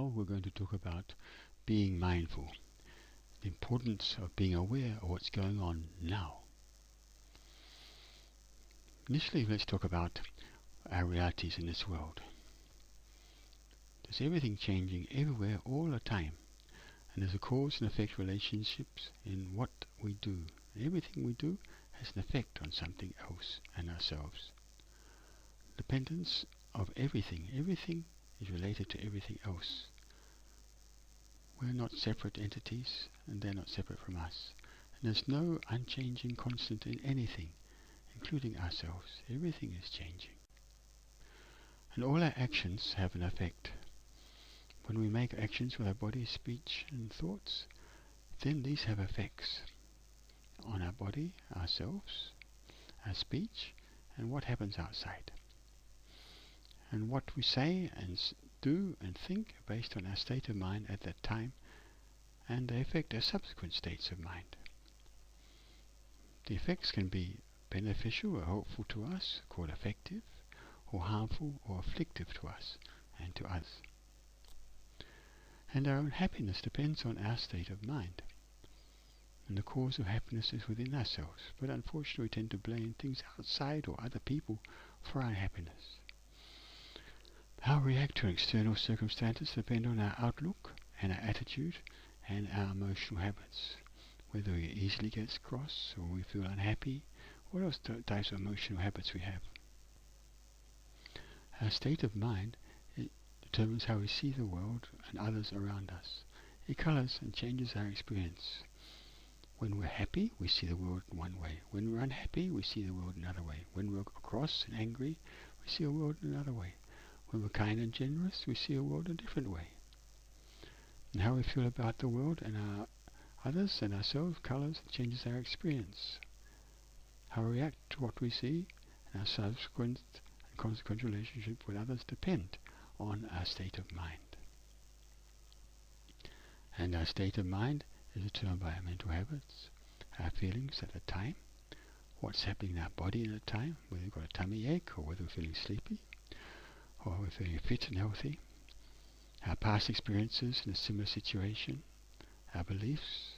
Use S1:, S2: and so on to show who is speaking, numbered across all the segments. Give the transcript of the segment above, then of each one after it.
S1: Now we're going to talk about being mindful, the importance of being aware of what's going on now. Initially, let's talk about our realities in this world. There's everything changing everywhere all the time, and there's a cause and effect relationships in what we do. Everything we do has an effect on something else and ourselves. Dependence of everything is related to everything else. We're not separate entities, and they're not separate from us. And there's no unchanging constant in anything, including ourselves. Everything is changing. And all our actions have an effect. When we make actions with our body, speech and thoughts, then these have effects on our body, ourselves, our speech, and what happens outside. And what we say and do and think based on our state of mind at that time, and they affect our subsequent states of mind. The effects can be beneficial or helpful to us, called affective, or harmful or afflictive to us and to others. And our own happiness depends on our state of mind. And the cause of happiness is within ourselves, but unfortunately we tend to blame things outside or other people for our happiness. How we react to external circumstances depend on our outlook and our attitude and our emotional habits. Whether we easily get cross or we feel unhappy, what else types of emotional habits we have. Our state of mind determines how we see the world and others around us. It colours and changes our experience. When we're happy, we see the world in one way. When we're unhappy, we see the world another way. When we're cross and angry, we see the world another way. When we're kind and generous, we see the world a different way. And how we feel about the world and our others and ourselves colours and changes our experience. How we react to what we see and our subsequent and consequent relationship with others depend on our state of mind. And our state of mind is determined by our mental habits, our feelings at the time, what's happening in our body at the time, whether we've got a tummy ache or whether we're feeling sleepy, or we're feeling fit and healthy, our past experiences in a similar situation, our beliefs,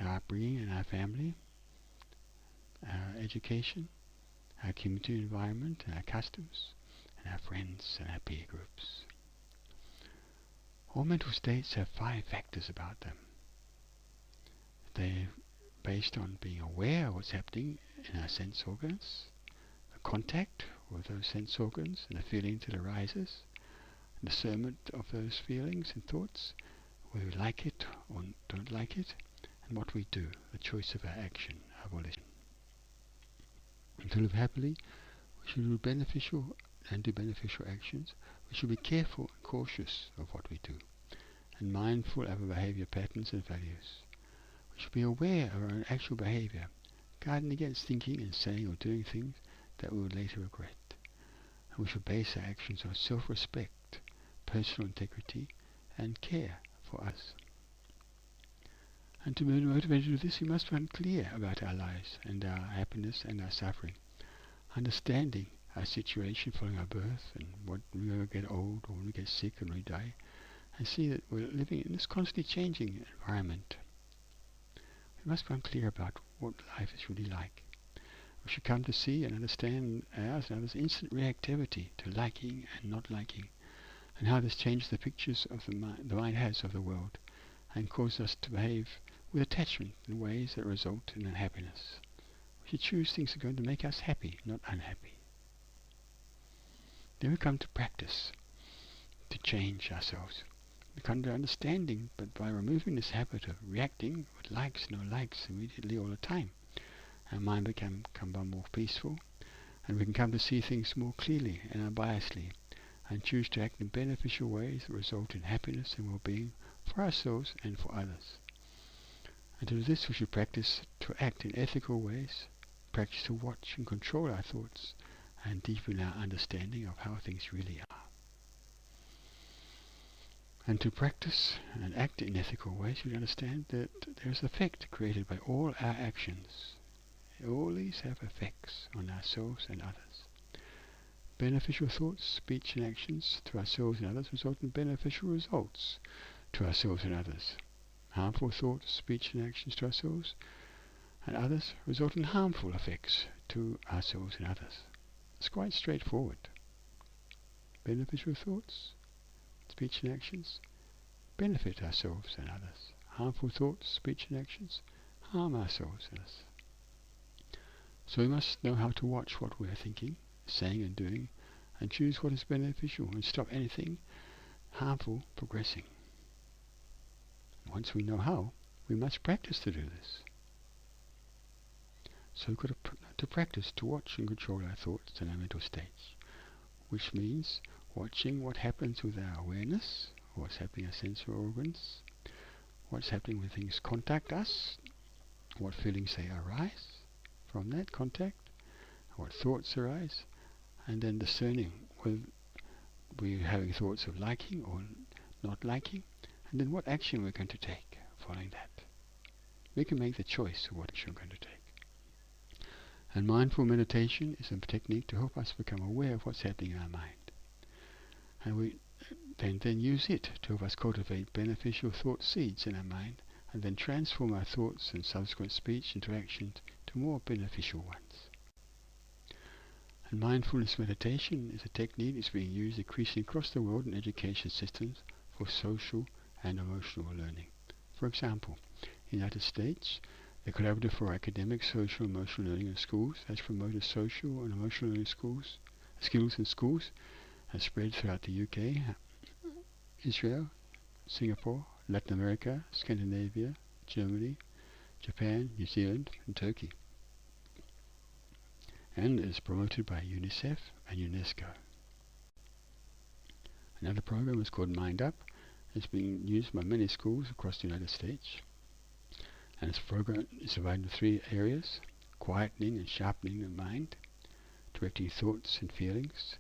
S1: our upbringing and our family, our education, our community environment and our customs, and our friends and our peer groups. All mental states have 5 factors about them. They're based on being aware of what's happening in our sense organs, the contact with those sense organs and the feeling that arises, discernment of those feelings and thoughts, whether we like it or don't like it, and what we do, the choice of our action, our volition. And to live happily, we should do beneficial actions. We should be careful and cautious of what we do, and mindful of our behavior patterns and values. We should be aware of our own actual behavior, guarding against thinking and saying or doing things that we will later regret. And we should base our actions on self-respect, personal integrity, and care for us. And to be motivated to do this, we must become clear about our lives and our happiness and our suffering, understanding our situation following our birth and what when we get old or when we get sick and we die, and see that we're living in this constantly changing environment. We must become clear about what life is really like. We should come to see and understand ours and others' instant reactivity to liking and not liking, and how this changes the pictures of the mind has of the world, and causes us to behave with attachment in ways that result in unhappiness. We should choose things that are going to make us happy, not unhappy. Then we come to practice, to change ourselves. We come to understanding, but by removing this habit of reacting with likes, no likes, immediately all the time, our mind can become more peaceful, and we can come to see things more clearly and unbiasedly, and choose to act in beneficial ways that result in happiness and well-being for ourselves and for others. And to do this, we should practice to act in ethical ways, practice to watch and control our thoughts, and deepen our understanding of how things really are. And to practice and act in ethical ways, we understand that there is effect created by all our actions. All these have effects on ourselves and others. Beneficial thoughts, speech and actions to ourselves and others result in beneficial results to ourselves and others. Harmful thoughts, speech and actions to ourselves and others result in harmful effects to ourselves and others. It's quite straightforward. Beneficial thoughts, speech and actions benefit ourselves and others. Harmful thoughts, speech and actions harm ourselves and us. So we must know how to watch what we are thinking, saying and doing, and choose what is beneficial and stop anything harmful progressing. Once we know how, we must practice to do this. So we've got to practice to watch and control our thoughts and our mental states, which means watching what happens with our awareness, what's happening in our sensory organs, what's happening when things contact us, what feelings they arise from that contact, what thoughts arise, and then discerning whether we're having thoughts of liking or not liking, and then what action we're going to take following that. We can make the choice of what action we're going to take. And mindful meditation is a technique to help us become aware of what's happening in our mind. And we then use it to help us cultivate beneficial thought seeds in our mind, and then transform our thoughts and subsequent speech into actions to more beneficial ones. And mindfulness meditation is a technique that's being used increasingly across the world in education systems for social and emotional learning. For example, in the United States, the Collaborative for Academic, Social and Emotional Learning in Schools has promoted social and emotional learning skills in schools, and spread throughout the UK, Israel, Singapore, Latin America, Scandinavia, Germany, Japan, New Zealand and Turkey, and is promoted by UNICEF and UNESCO. Another program is called Mind Up. It's being used by many schools across the United States, and this program is divided into 3 areas: quietening and sharpening the mind, directing thoughts and feelings,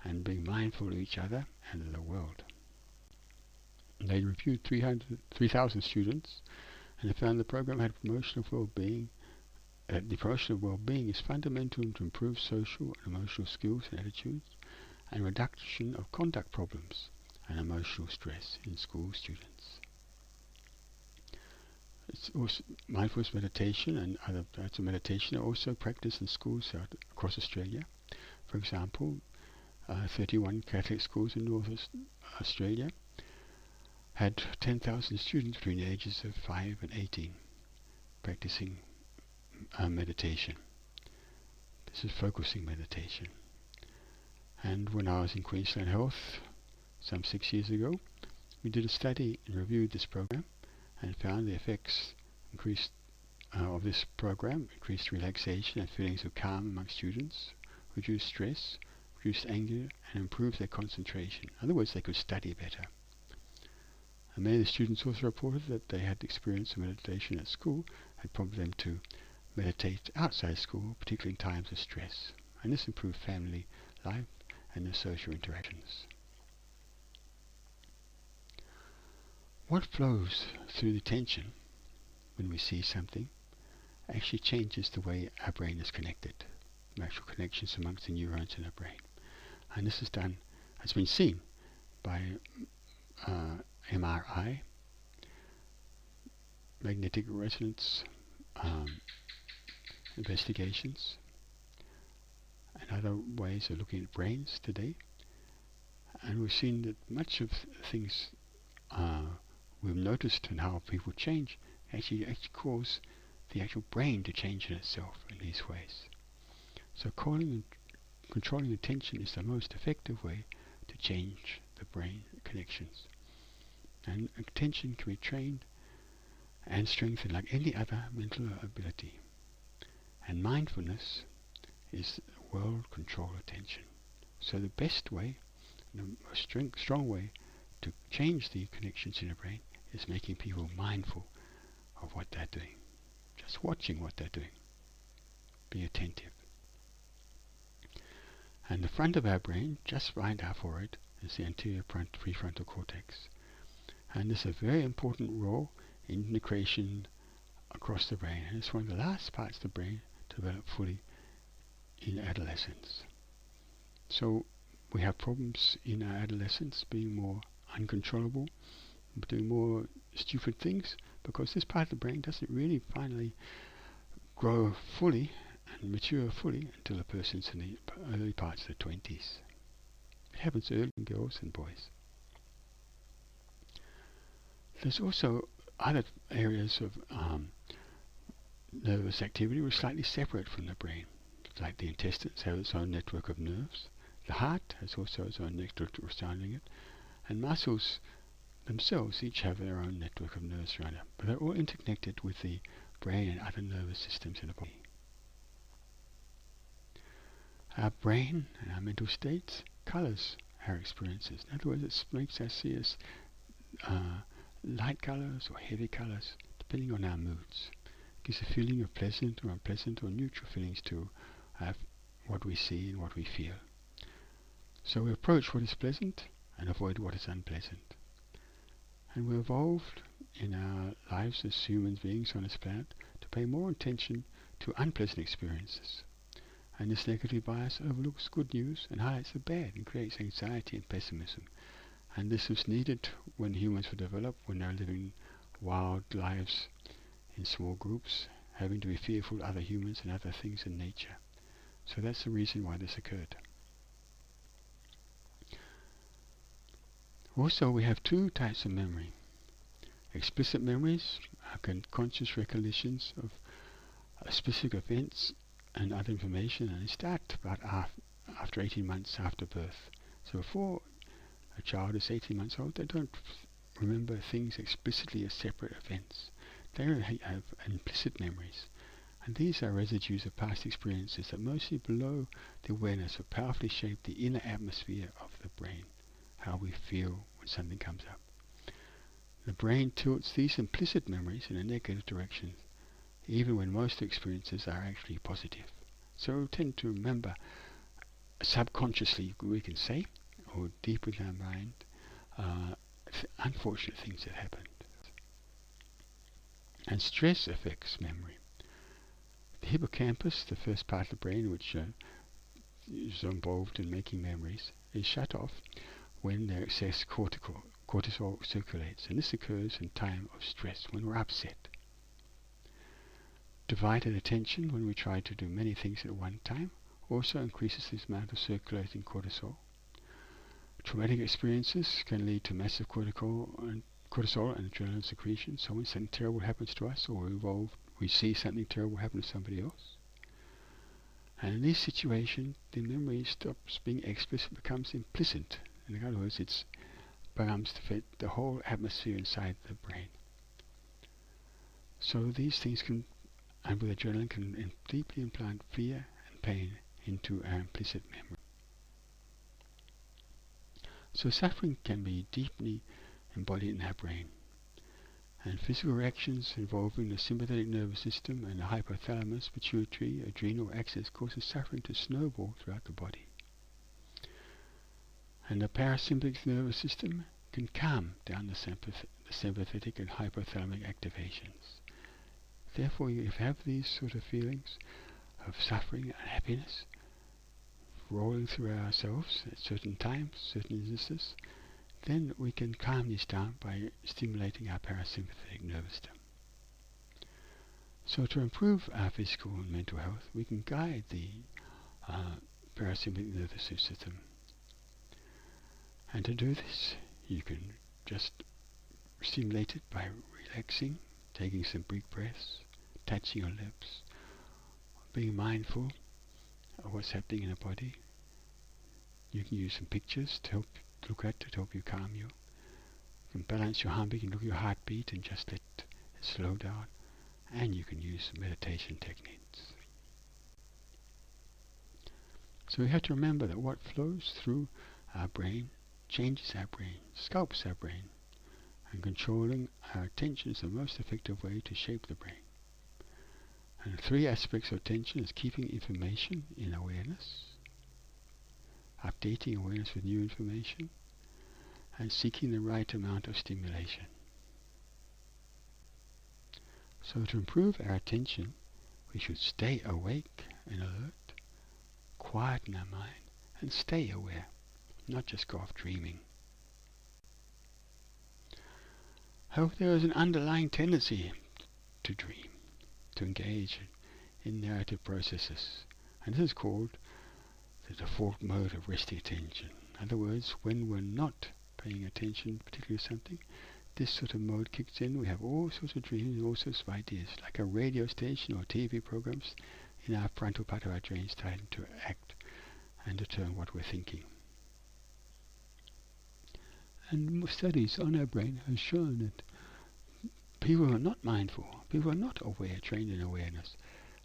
S1: and being mindful of each other and of the world. They reviewed 3,000 students, and they found the program had promotion of well-being. The promotion of well-being is fundamental to improve social and emotional skills and attitudes, and reduction of conduct problems and emotional stress in school students. It's also mindfulness meditation and other types of meditation are also practiced in schools across Australia. For example, 31 Catholic schools in North Australia had 10,000 students between the ages of 5 and 18 practicing meditation. This is focusing meditation. And when I was in Queensland Health some 6 years ago, we did a study and reviewed this program and found the effects of this program: increased relaxation and feelings of calm among students, reduced stress, reduced anger, and improved their concentration. In other words, they could study better. And many of the students also reported that they had experience of meditation at school had prompted them to meditate outside school, particularly in times of stress. And this improved family life and their social interactions. What flows through the attention when we see something actually changes the way our brain is connected, the actual connections amongst the neurons in our brain. And this has been seen by MRI, magnetic resonance investigations, and other ways of looking at brains today. And we've seen that much of things we've noticed and how people change actually cause the actual brain to change in itself in these ways. So controlling attention is the most effective way to change the brain connections. And attention can be trained and strengthened like any other mental ability. And mindfulness is well-controlled attention. So the best way, the most strong way to change the connections in the brain is making people mindful of what they're doing. Just watching what they're doing. Be attentive. And the front of our brain, just behind our forehead, is the anterior prefrontal cortex. And this is a very important role in integration across the brain. And it's one of the last parts of the brain to develop fully in adolescence. So we have problems in our adolescence being more uncontrollable, doing more stupid things, because this part of the brain doesn't really finally grow fully and mature fully until a person's in the early parts of the 20s. It happens early in girls and boys. There's also other areas of nervous activity which are slightly separate from the brain, like the intestines have its own network of nerves, the heart has also its own network surrounding it, and muscles themselves each have their own network of nerves around them, but they're all interconnected with the brain and other nervous systems in the body. Our brain and our mental states colours our experiences. In other words, it makes us see as light colours or heavy colours, depending on our moods. It gives a feeling of pleasant or unpleasant or neutral feelings to what we see and what we feel. So we approach what is pleasant and avoid what is unpleasant. And we evolved in our lives as human beings on this planet to pay more attention to unpleasant experiences. And this negative bias overlooks good news and highlights the bad and creates anxiety and pessimism. And this was needed when humans were developed, when they were living wild lives in small groups, having to be fearful of other humans and other things in nature. So that's the reason why this occurred. Also, we have two types of memory. Explicit memories are conscious recollections of specific events and other information, and they start about after 18 months after birth. So before a child is 18 months old, they don't remember things explicitly as separate events. They have implicit memories, and these are residues of past experiences that mostly below the awareness but powerfully shape the inner atmosphere of the brain, how we feel when something comes up. The brain tilts these implicit memories in a negative direction, even when most experiences are actually positive. So we tend to remember subconsciously, we can say, or deep within our mind, unfortunate things that happened. And stress affects memory. The hippocampus, the first part of the brain which is involved in making memories, is shut off when the excess cortisol circulates, and this occurs in time of stress, when we're upset. Divided attention, when we try to do many things at one time, also increases the amount of circulating cortisol. Traumatic experiences can lead to massive cortisol and adrenaline secretion. So when something terrible happens to us, or we see something terrible happen to somebody else, and in this situation, the memory stops being explicit, becomes implicit. In other words, it becomes to fit the whole atmosphere inside the brain. So these things can, and with adrenaline, can deeply implant fear and pain into our implicit memory. So suffering can be deeply embodied in our brain, and physical reactions involving the sympathetic nervous system and the hypothalamus, pituitary, adrenal axis causes suffering to snowball throughout the body. And the parasympathetic nervous system can calm down the sympathetic and hypothalamic activations. Therefore, if you have these sort of feelings of suffering and happiness rolling through ourselves at certain times, certain instances, then we can calm this down by stimulating our parasympathetic nervous system. So to improve our physical and mental health, we can guide the parasympathetic nervous system. And to do this, you can just stimulate it by relaxing, taking some deep breaths, touching your lips, being mindful of what's happening in the body. You can use some pictures to look at to help you calm you. You can balance your heartbeat, you can look at your heartbeat and just let it slow down. And you can use meditation techniques. So we have to remember that what flows through our brain changes our brain, sculpts our brain, and controlling our attention is the most effective way to shape the brain. And the three aspects of attention is keeping information in awareness, updating awareness with new information, and seeking the right amount of stimulation. So to improve our attention, we should stay awake and alert, quieten our mind, and stay aware, not just go off dreaming. However, there is an underlying tendency to dream, to engage in narrative processes, and this is called the default mode of resting attention. In other words, when we're not paying attention particularly to something, this sort of mode kicks in. We have all sorts of dreams and all sorts of ideas, like a radio station or TV programs in our frontal part of our brain starting to act and determine what we're thinking. And studies on our brain have shown that people who are not mindful, people who are not aware, trained in awareness,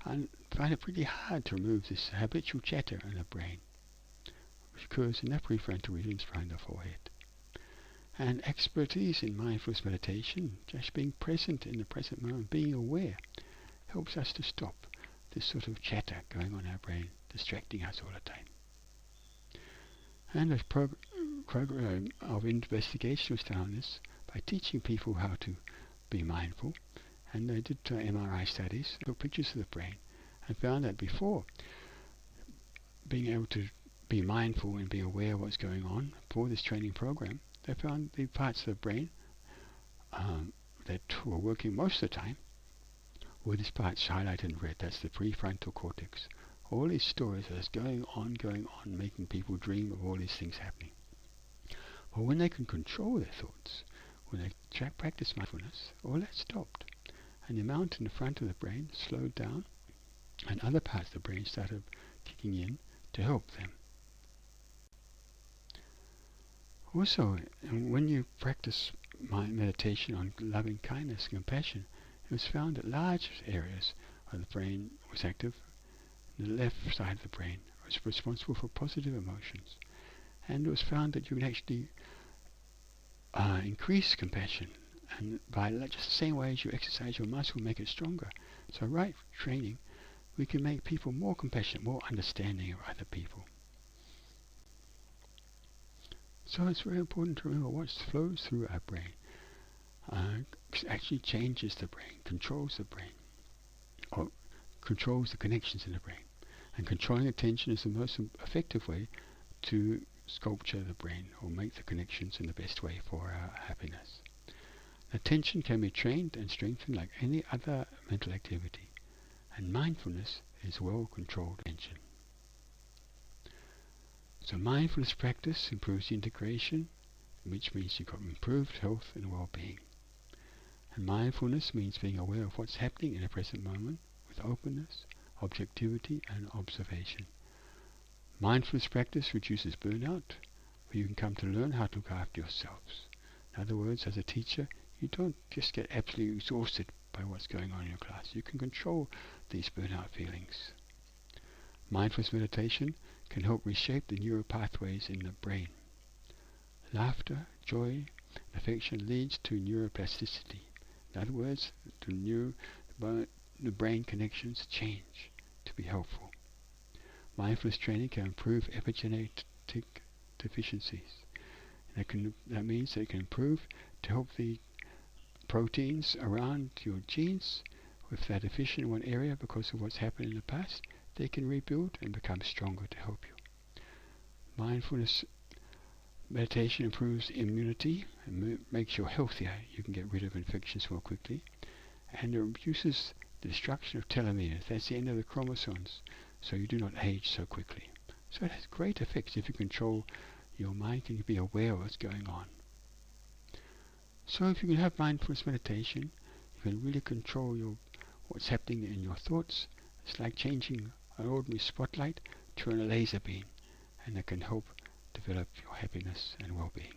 S1: and find it pretty hard to remove this habitual chatter in the brain, which occurs in the prefrontal regions behind the forehead. And expertise in mindfulness meditation, just being present in the present moment, being aware, helps us to stop this sort of chatter going on in our brain, distracting us all the time. And a program of investigation was done on this by teaching people how to be mindful, and they did MRI studies, took pictures of the brain, and found that before being able to be mindful and be aware of what's going on for this training program, they found the parts of the brain that were working most of the time were these parts highlighted in red. That's the prefrontal cortex. All these stories that's going on, making people dream of all these things happening. But when they can control their thoughts, when they practice mindfulness, all that stopped. And the amount in the front of the brain slowed down, and other parts of the brain started kicking in to help them. Also, when you practice meditation on loving kindness and compassion, it was found that large areas of the brain was active. The left side of the brain was responsible for positive emotions. And it was found that you can actually increase compassion, and by just the same way as you exercise your muscle, make it stronger. So right training, we can make people more compassionate, more understanding of other people. So it's very important to remember what flows through our brain actually changes the brain, controls the brain, or controls the connections in the brain. And controlling attention is the most effective way to sculpture the brain or make the connections in the best way for our happiness. Attention can be trained and strengthened like any other mental activity, and mindfulness is well-controlled attention. So mindfulness practice improves the integration, which means you've got improved health and well-being. And mindfulness means being aware of what's happening in the present moment with openness, objectivity and observation. Mindfulness practice reduces burnout, where you can come to learn how to look after yourselves. In other words, as a teacher, you don't just get absolutely exhausted by what's going on in your class. You can control these burnout feelings. Mindfulness meditation can help reshape the neural pathways in the brain. Laughter, joy, and affection leads to neuroplasticity. In other words, the brain connections change to be helpful. Mindfulness training can improve epigenetic deficiencies. That means that it can improve to help the proteins around your genes. If they're deficient in one area because of what's happened in the past, they can rebuild and become stronger to help you. Mindfulness meditation improves immunity and makes you healthier. You can get rid of infections more quickly. And it reduces the destruction of telomeres. That's the end of the chromosomes, so you do not age so quickly. So it has great effects if you control your mind and you be aware of what's going on. So if you can have mindfulness meditation, you can really control what's happening in your thoughts. It's like changing an ordinary spotlight to a laser beam, and it can help develop your happiness and well-being.